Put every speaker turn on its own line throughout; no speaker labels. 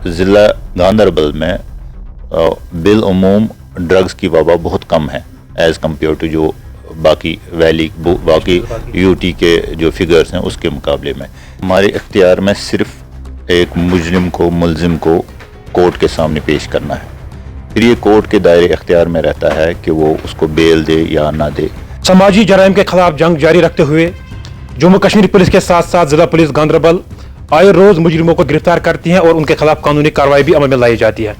ज़िला गांधरबल में बिलउमूम ड्रग्स की वबा बहुत कम है एज़ कम्पेयर टू जो बाकी यूटी के जो फिगर्स हैं उसके मुकाबले में। हमारे इख्तियार में सिर्फ एक मुल्ज़िम को कोर्ट के सामने पेश करना है, फिर ये कोर्ट के दायरे इख्तियार में रहता है कि वो उसको बेल दे या ना दे।
समाजी जराइम के खिलाफ जंग जारी रखते हुए जम्मू कश्मीर पुलिस के साथ साथ जिला पुलिस गांधरबल आए रोज मुजरिमों को गिरफ्तार करती है और उनके खिलाफ कानूनी कार्रवाई भी अमल में लाई जाती है।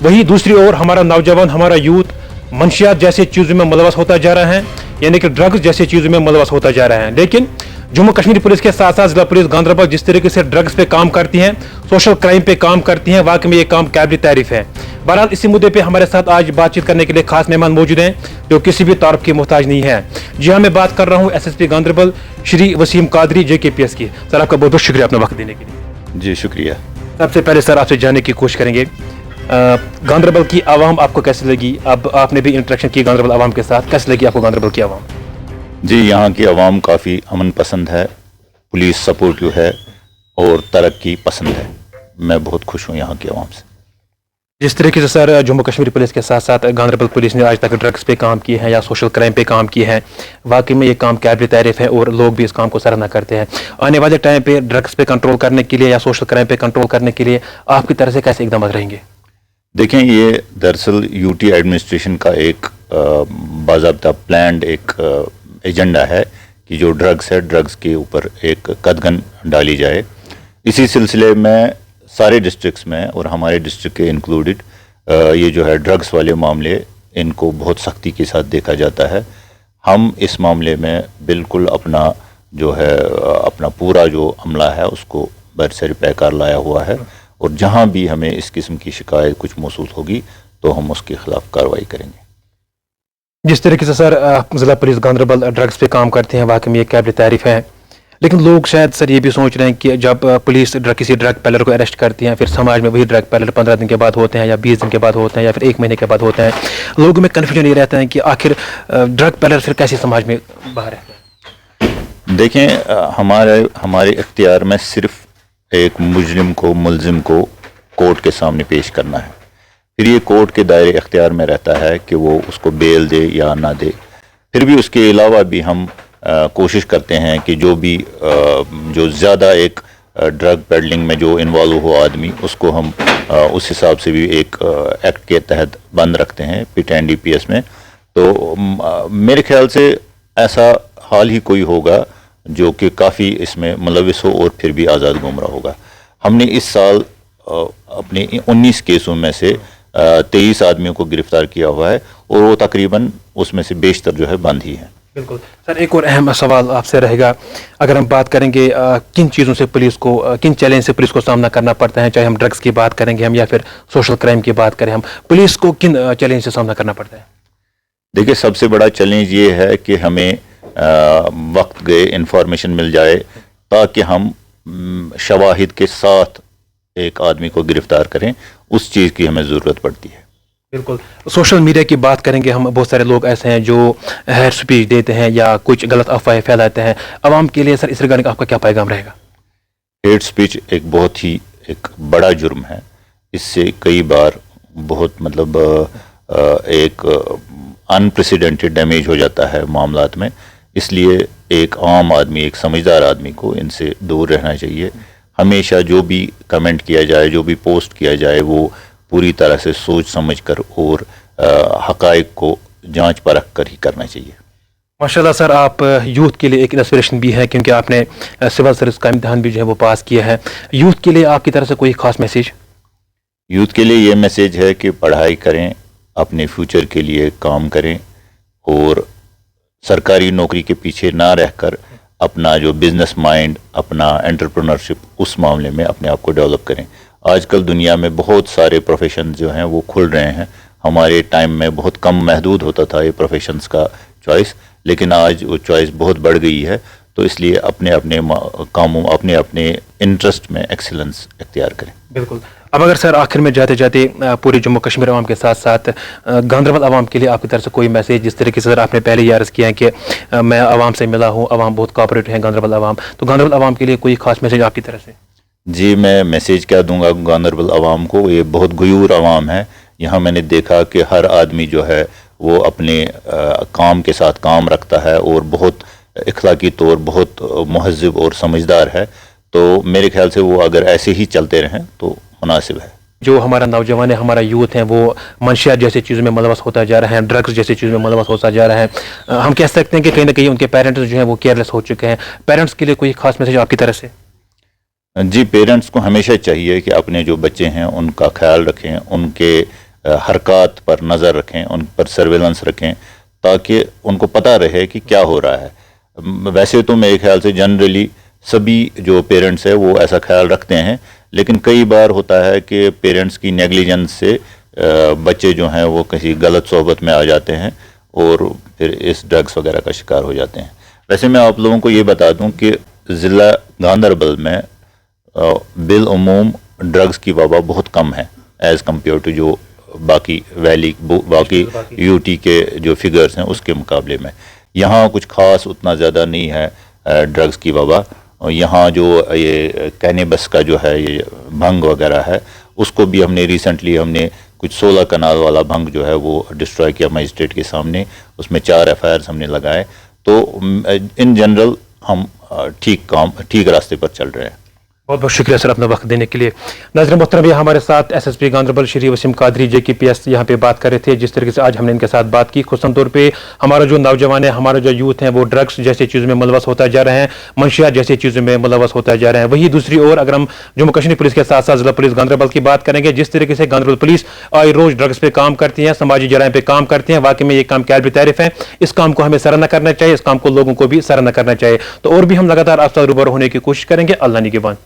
वहीं दूसरी ओर हमारा नौजवान, हमारा यूथ मंशियात जैसी चीज़ों में मुलवस होता जा रहा है, यानी कि ड्रग्स जैसी चीज़ों में मुलवस होता जा रहा है। लेकिन जम्मू कश्मीर पुलिस के साथ साथ जिला पुलिस गांधरबल जिस तरीके से ड्रग्स पे काम करती हैं, सोशल क्राइम पे काम करती हैं, वाकई में ये काम काबिल तारीफ है। बहरहाल इसी मुद्दे पे हमारे साथ आज बातचीत करने के लिए खास मेहमान मौजूद हैं जो किसी भी तारुफ की मोहताज नहीं है। जी हाँ, मैं बात कर रहा हूँ SSP गांधरबल श्री वसीम कादरी JKPS की। सर, आपका बहुत बहुत शुक्रिया अपना वक्त देने के लिए।
जी शुक्रिया।
सबसे पहले सर आपसे जानने की कोशिश करेंगे गांधरबल की आवाम आपको कैसी लगी? अब आपने भी इंटरेक्शन की गांधरबल आवाम के साथ, कैसी लगी आपको गांधरबल की आवाम?
जी, यहाँ की आवाम काफ़ी अमन पसंद है, पुलिस सपोर्टिव है और तरक्की पसंद है। मैं बहुत खुश हूँ यहाँ की आवाम से।
जिस तरीके से सर जम्मू कश्मीर पुलिस के साथ साथ गांधरबल पुलिस ने आज तक ड्रग्स पे काम किए हैं या सोशल क्राइम पे काम किए हैं, वाकई में ये काम काबिल तारीफ है और लोग भी इस काम को सराहना करते हैं। आने वाले टाइम पे ड्रग्स पे कंट्रोल करने के लिए या सोशल क्राइम पे कंट्रोल करने के लिए आपकी तरफ से कैसे इकदाम रहेंगे?
देखें, ये दरअसल यूटी एडमिनिस्ट्रेशन का एक बाज़ाब्ता प्लान्ड एक एजेंडा है कि जो ड्रग्स है, ड्रग्स के ऊपर एक कदगन डाली जाए। इसी सिलसिले में सारे डिस्ट्रिक्ट्स में और हमारे डिस्ट्रिक्ट के इंक्लूडेड ये जो है ड्रग्स वाले मामले, इनको बहुत सख्ती के साथ देखा जाता है। हम इस मामले में बिल्कुल अपना जो है अपना पूरा जो अमला है उसको बरसर पैकार लाया हुआ है और जहाँ भी हमें इस किस्म की शिकायत कुछ महसूस होगी तो हम उसके खिलाफ कार्रवाई करेंगे।
जिस तरीके से सर जिला पुलिस गांधरबल ड्रग्स पे काम करते हैं, वाकई में ये काबिल तारीफ है। लेकिन लोग शायद सर ये भी सोच रहे हैं कि जब पुलिस किसी ड्रग पैलर को अरेस्ट करती है, फिर समाज में वही ड्रग पैलर 15 दिन के बाद होते हैं या 20 दिन के बाद होते हैं या फिर 1 महीने के बाद होते हैं। लोगों में कन्फ्यूजन ये रहता है कि आखिर ड्रग पैलर फिर कैसे समाज में बाहर है।
देखें, हमारे इख्तियार में सिर्फ एक मुल्ज़िम को कोर्ट के सामने पेश करना है, फिर ये कोर्ट के दायरे इख्तियार में रहता है कि वो उसको बेल दे या ना दे। फिर भी उसके अलावा भी हम कोशिश करते हैं कि जो ज़्यादा एक ड्रग पेडलिंग में जो इन्वॉल्व हो आदमी, उसको हम उस हिसाब से भी एक एक्ट के तहत बंद रखते हैं PIT and DPS में। तो मेरे ख्याल से ऐसा हाल ही कोई होगा जो कि काफ़ी इसमें मुलविस हो और फिर भी आज़ाद गुमराह होगा। हमने इस साल अपने 19 केसों में से 23 आदमियों को गिरफ्तार किया हुआ है और वो तकरीबन उसमें से बेशतर जो है बंद ही है।
बिल्कुल सर, एक और अहम सवाल आपसे रहेगा, अगर हम बात करेंगे किन चीज़ों से पुलिस को, किन चैलेंज से पुलिस को सामना करना पड़ता है, चाहे हम ड्रग्स की बात करेंगे हम या फिर सोशल क्राइम की बात करें हम, पुलिस को किन चैलेंज से सामना करना पड़ता है?
देखिए, सबसे बड़ा चैलेंज ये है कि हमें वक्त गए इंफॉर्मेशन मिल जाए ताकि हम शवाहिद के साथ एक आदमी को गिरफ्तार करें, उस चीज़ की हमें ज़रूरत पड़ती है।
बिल्कुल। सोशल मीडिया की बात करेंगे हम, बहुत सारे लोग ऐसे हैं जो हेयर स्पीच देते हैं या कुछ गलत अफवाहें फैलाते हैं। आवाम के लिए सर इस रिगार्डिंग आपका क्या पैगाम रहेगा?
हेट स्पीच एक बहुत ही एक बड़ा जुर्म है। इससे कई बार बहुत एक अनप्रेसिडेंटेड डैमेज हो जाता है मामलात में। इसलिए एक आम आदमी, एक समझदार आदमी को इनसे दूर रहना चाहिए। हमेशा जो भी कमेंट किया जाए, जो भी पोस्ट किया जाए, वो पूरी तरह से सोच समझ कर और हक़ाइक़ को जांच परख कर ही करना चाहिए।
माशाल्लाह सर, आप यूथ के लिए एक इंस्पिरेशन भी है क्योंकि आपने सिविल सर्विस का इम्तिहान भी जो है वो पास किया है। यूथ के लिए आपकी तरफ से कोई ख़ास मैसेज?
यूथ के लिए ये मैसेज है कि पढ़ाई करें, अपने फ्यूचर के लिए काम करें और सरकारी नौकरी के पीछे ना रहकर अपना जो बिज़नेस माइंड, अपना एंटरप्रेन्योरशिप, उस मामले में अपने आप को डेवलप करें। आजकल दुनिया में बहुत सारे प्रोफेशन जो हैं वो खुल रहे हैं। हमारे टाइम में बहुत कम महदूद होता था ये प्रोफेशंस का चॉइस, लेकिन आज वो चॉइस बहुत बढ़ गई है। तो इसलिए अपने अपने कामों, अपने अपने इंटरेस्ट में एक्सीलेंस इख्तियार करें।
बिल्कुल। अब अगर सर आखिर में जाते जाते पूरे जम्मू कश्मीर आवाम के साथ साथ गांधरबल आवाम के लिए आपकी तरफ से कोई मैसेज, जिस तरीके से सर आपने पहले ही अर्ज़ किया है कि मैं आवाम से मिला हूँ, आवाम बहुत कोऑपरेटिव है गांधरबल आवाम, तो गांधरबल आवाम के लिए कोई ख़ास मैसेज आपकी तरफ से?
जी, मैं मैसेज क्या दूंगा गांदरबल आवाम को, ये बहुत गयूर आवाम है। यहाँ मैंने देखा कि हर आदमी जो है वो अपने काम के साथ काम रखता है और बहुत इखलाकी तौर बहुत महज़िब और समझदार है। तो मेरे ख्याल से वो अगर ऐसे ही चलते रहें तो मुनासिब है।
जो हमारा नौजवान है, हमारा यूथ है, वो मंशियात जैसी चीज़ों में मुलवस होता जा रहा है, ड्रग्स जैसी चीज़ों में मुलवस होता जा रहा है। हम कह सकते हैं कि कहीं ना कहीं उनके पेरेंट्स जो हैं वो केयरलेस हो चुके हैं। पेरेंट्स के लिए कोई खास मैसेज आपकी तरफ से?
जी, पेरेंट्स को हमेशा चाहिए कि अपने जो बच्चे हैं उनका ख्याल रखें, उनके हरकत पर नज़र रखें, उन पर सर्वेलेंस रखें, ताकि उनको पता रहे कि क्या हो रहा है। वैसे तो मेरे ख्याल से जनरली सभी जो पेरेंट्स है वो ऐसा ख्याल रखते हैं, लेकिन कई बार होता है कि पेरेंट्स की नेग्लिजेंस से बच्चे जो हैं वो किसी गलत सोहबत में आ जाते हैं और फिर इस ड्रग्स वगैरह का शिकार हो जाते हैं। वैसे मैं आप लोगों को ये बता दूं कि ज़िला गांदरबल में बिल उमूम ड्रग्स की वबा बहुत कम है एज़ कम्पेयर टू जो बाकी बाकी यूटी के जो फिगर्स हैं उसके मुकाबले में। यहाँ कुछ ख़ास उतना ज़्यादा नहीं है ड्रग्स की वबा। यहाँ जो ये कैनेबस का जो है ये भंग वगैरह है, उसको भी हमने रिसेंटली कुछ 16 कनाल वाला भंग जो है वो डिस्ट्रॉय किया मजिस्ट्रेट के सामने। उसमें 4 FIRs हमने लगाए। तो इन जनरल हम ठीक रास्ते पर चल रहे हैं।
बहुत बहुत शुक्रिया सर अपना वक्त देने के लिए। नाज़रीन मोहतरम, ये हमारे साथ SSP गांदरबल श्री वसीम कादरी JKPS यहाँ पे बात कर रहे थे। जिस तरीके से आज हमने इनके साथ बात की, खुसूसन तौर पे हमारा जो नौजवान है, हमारा जो यूथ है वो ड्रग्स जैसी चीज़ों में मुलवस होता जा रहे हैं, मंशियात जैसी चीज़ों में मुलवस होता जा रहे हैं। वही दूसरी ओर अगर हम जम्मू कश्मीर पुलिस के साथ साथ जिला पुलिस गांदरबल की बात करेंगे, जिस तरीके से गांदरबल पुलिस आए रोज ड्रग्स पे काम करती है, समाजी जराइम पे काम करती है, वाकई में ये काम काबिल तारीफ है। इस काम को हमें सराहना करना चाहिए, इस काम को लोगों को भी सराहना करना चाहिए। तो और भी हम लगातार आपसे रूबरू होने की कोशिश करेंगे। अल्लाह निगहबान।